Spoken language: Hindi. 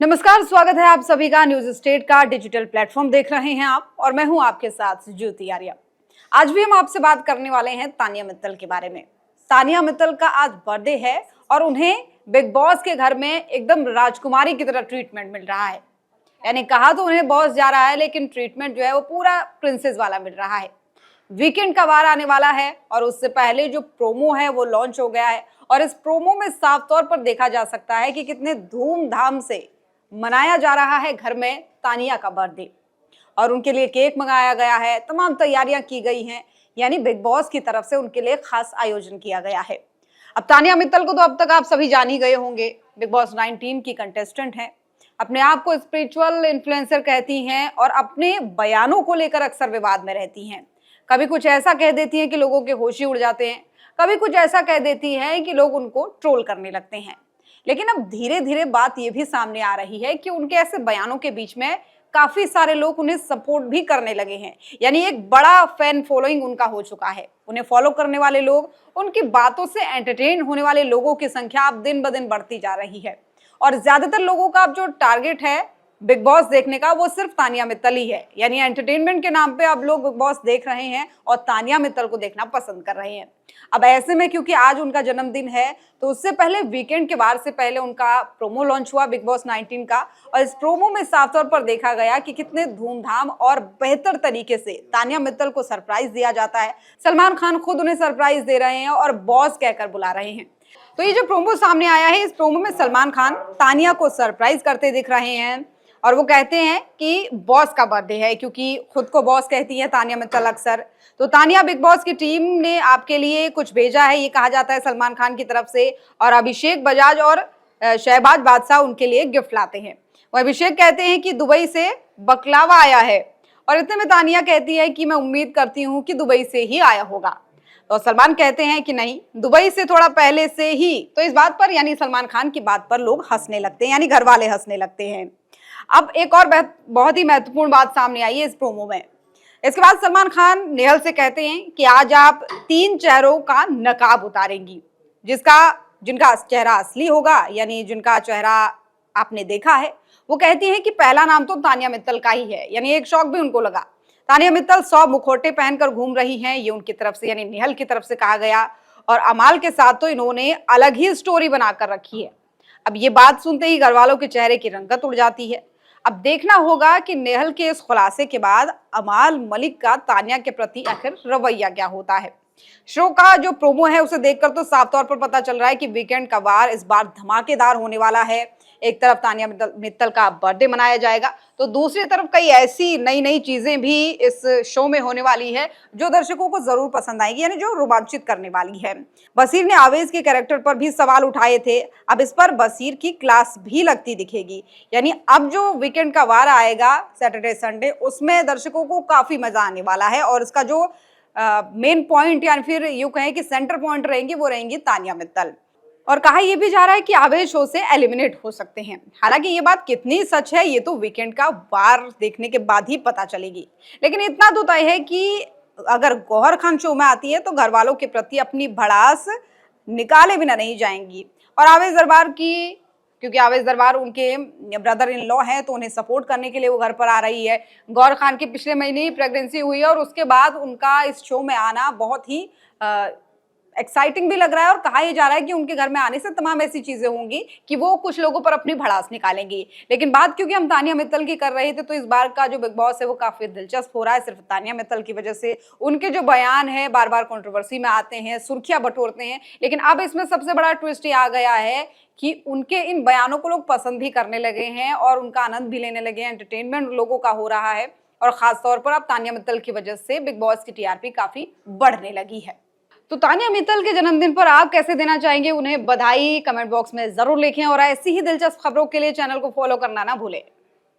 नमस्कार, स्वागत है आप सभी का न्यूज स्टेट का डिजिटल प्लेटफॉर्म देख रहे हैं आप और मैं हूं आपके साथ ज्योति आर्या। आज भी हम आपसे बात करने वाले हैं तानिया मित्तल के बारे में। तानिया मित्तल का आज बर्थडे है और उन्हें बिग बॉस के घर में एकदम राजकुमारी की तरह ट्रीटमेंट मिल रहा है। यानी कहा तो उन्हें बॉस जा रहा है, लेकिन ट्रीटमेंट जो है वो पूरा प्रिंसेस वाला मिल रहा है। वीकेंड का वार आने वाला है और उससे पहले जो प्रोमो है वो लॉन्च हो गया है और इस प्रोमो में साफ तौर पर देखा जा सकता है कि कितने धूमधाम से मनाया जा रहा है घर में तानिया का बर्थडे और उनके लिए केक मंगाया गया है, तमाम तैयारियां की गई हैं। यानी बिग बॉस की तरफ से उनके लिए खास आयोजन किया गया है। अब तानिया मित्तल को तो अब तक आप सभी जान ही गए होंगे, बिग बॉस 19 की कंटेस्टेंट हैं। अपने आप को स्पिरिचुअल इन्फ्लुएंसर कहती हैं और अपने बयानों को लेकर अक्सर विवाद में रहती हैं। कभी कुछ ऐसा कह देती हैं कि लोगों के होश ही उड़ जाते हैं, कभी कुछ ऐसा कह देती हैं कि लोग उनको ट्रोल करने लगते हैं। लेकिन अब धीरे धीरे बात ये भी सामने आ रही है कि उनके ऐसे बयानों के बीच में काफी सारे लोग उन्हें सपोर्ट भी करने लगे हैं। यानी एक बड़ा फैन फॉलोइंग उनका हो चुका है। उन्हें फॉलो करने वाले लोग, उनकी बातों से एंटरटेन होने वाले लोगों की संख्या अब दिन ब दिन बढ़ती जा रही है और ज्यादातर लोगों का अब जो टारगेट है बिग बॉस देखने का वो सिर्फ तानिया मित्तल ही है। यानी एंटरटेनमेंट के नाम पे अब लोग बिग बॉस देख रहे हैं और तानिया मित्तल को देखना पसंद कर रहे हैं। अब ऐसे में क्योंकि आज उनका जन्मदिन है तो उससे पहले वीकेंड के वार से पहले उनका प्रोमो लॉन्च हुआ बिग बॉस 19 का और इस प्रोमो में साफ तौर पर देखा गया कि कितने धूमधाम और बेहतर तरीके से तानिया मित्तल को सरप्राइज दिया जाता है। सलमान खान खुद उन्हें सरप्राइज दे रहे हैं और बॉस कहकर बुला रहे हैं। तो ये जो प्रोमो सामने आया है, इस प्रोमो में सलमान खान तानिया को सरप्राइज करते दिख रहे हैं और वो कहते हैं कि बॉस का बर्थडे है, क्योंकि खुद को बॉस कहती है तानिया मित्तल अक्सर। तो तानिया, बिग बॉस की टीम ने आपके लिए कुछ भेजा है, ये कहा जाता है सलमान खान की तरफ से, और अभिषेक बजाज और शहबाज बादशाह उनके लिए गिफ्ट लाते हैं। वो अभिषेक कहते हैं कि दुबई से बकलावा आया है और इतने में तानिया कहती है कि मैं उम्मीद करती हूँ कि दुबई से ही आया होगा। तो सलमान कहते हैं कि नहीं, दुबई से थोड़ा पहले से ही। तो इस बात पर, यानी सलमान खान की बात पर लोग हंसने लगते हैं, यानी घर वाले हंसने लगते हैं। अब एक और बहुत ही महत्वपूर्ण बात सामने आई है इस प्रोमो में। इसके बाद सलमान खान नेहल से कहते हैं कि आज आप 3 चेहरों का नकाब उतारेंगी, जिनका चेहरा असली होगा, यानी जिनका चेहरा आपने देखा है। वो कहती हैं कि पहला नाम तो तानिया मित्तल का ही है। यानी एक शौक भी उनको लगा। तानिया मित्तल 100 मुखौटे पहनकर घूम रही हैं, ये उनकी तरफ से, यानी नेहल की तरफ से कहा गया। और अमाल के साथ तो इन्होंने अलग ही स्टोरी बनाकर रखी है। अब ये बात सुनते ही घर वालों के चेहरे की रंगत उड़ जाती है। अब देखना होगा कि नेहल के इस खुलासे के बाद अमाल मलिक का तानिया के प्रति आखिर रवैया क्या होता है। शो का जो प्रोमो है उसे देखकर तो साफ तौर पर पता चल रहा है कि वीकेंड का वार इस बार धमाकेदार होने वाला है। एक तरफ तानिया मित्तल का बर्थडे मनाया जाएगा तो दूसरी तरफ कई ऐसी नई नई चीजें भी इस शो में होने वाली है जो दर्शकों को जरूर पसंद आएगी, यानी जो रोमांचित करने वाली है। बसीर ने आवेश के कैरेक्टर पर भी सवाल उठाए थे। अब इस पर बसीर की क्लास भी लगती दिखेगी। यानी अब जो वीकेंड का वार आएगा सैटरडे संडे, उसमें दर्शकों को काफी मजा आने वाला है और इसका जो मेन पॉइंट या फिर यूं कहें कि सेंटर पॉइंट रहेंगी वो रहेंगी तानिया मित्तल। और कहा यह भी जा रहा है कि आवेश शो से एलिमिनेट हो सकते हैं। हालांकि ये बात कितनी सच है ये तो वीकेंड का वार देखने के बाद ही पता चलेगी। लेकिन इतना तो तय है कि अगर गौहर खान शो में आती है तो घर वालों के प्रति अपनी भड़ास निकाले बिना नहीं जाएंगी। और आवेश दरबार की, क्योंकि आवेश दरबार उनके ब्रदर इन लॉ हैं तो उन्हें सपोर्ट करने के लिए वो घर पर आ रही है। गौहर खान की पिछले महीने ही प्रेगनेंसी हुई है और उसके बाद उनका इस शो में आना बहुत ही एक्साइटिंग भी लग रहा है और कहा यह जा रहा है कि उनके घर में आने से तमाम ऐसी चीजें होंगी कि वो कुछ लोगों पर अपनी भड़ास निकालेंगी। लेकिन बात क्योंकि हम तानिया मित्तल की कर रहे थे तो इस बार का जो बिग बॉस है वो काफी दिलचस्प हो रहा है सिर्फ तानिया मित्तल की वजह से। उनके जो बयान है बार बार कंट्रोवर्सी में आते हैं, सुर्खियां बटोरते हैं। लेकिन अब इसमें सबसे बड़ा ट्विस्ट ये आ गया है कि उनके इन बयानों को लोग पसंद भी करने लगे हैं और उनका आनंद भी लेने लगे हैं। एंटरटेनमेंट लोगों का हो रहा है और खासतौर पर अब तानिया मित्तल की वजह से बिग बॉस की टीआरपी काफी बढ़ने लगी है। तो तानिया मित्तल के जन्मदिन पर आप कैसे देना चाहेंगे उन्हें बधाई, कमेंट बॉक्स में जरूर लिखें और ऐसी ही दिलचस्प खबरों के लिए चैनल को फॉलो करना ना भूलें।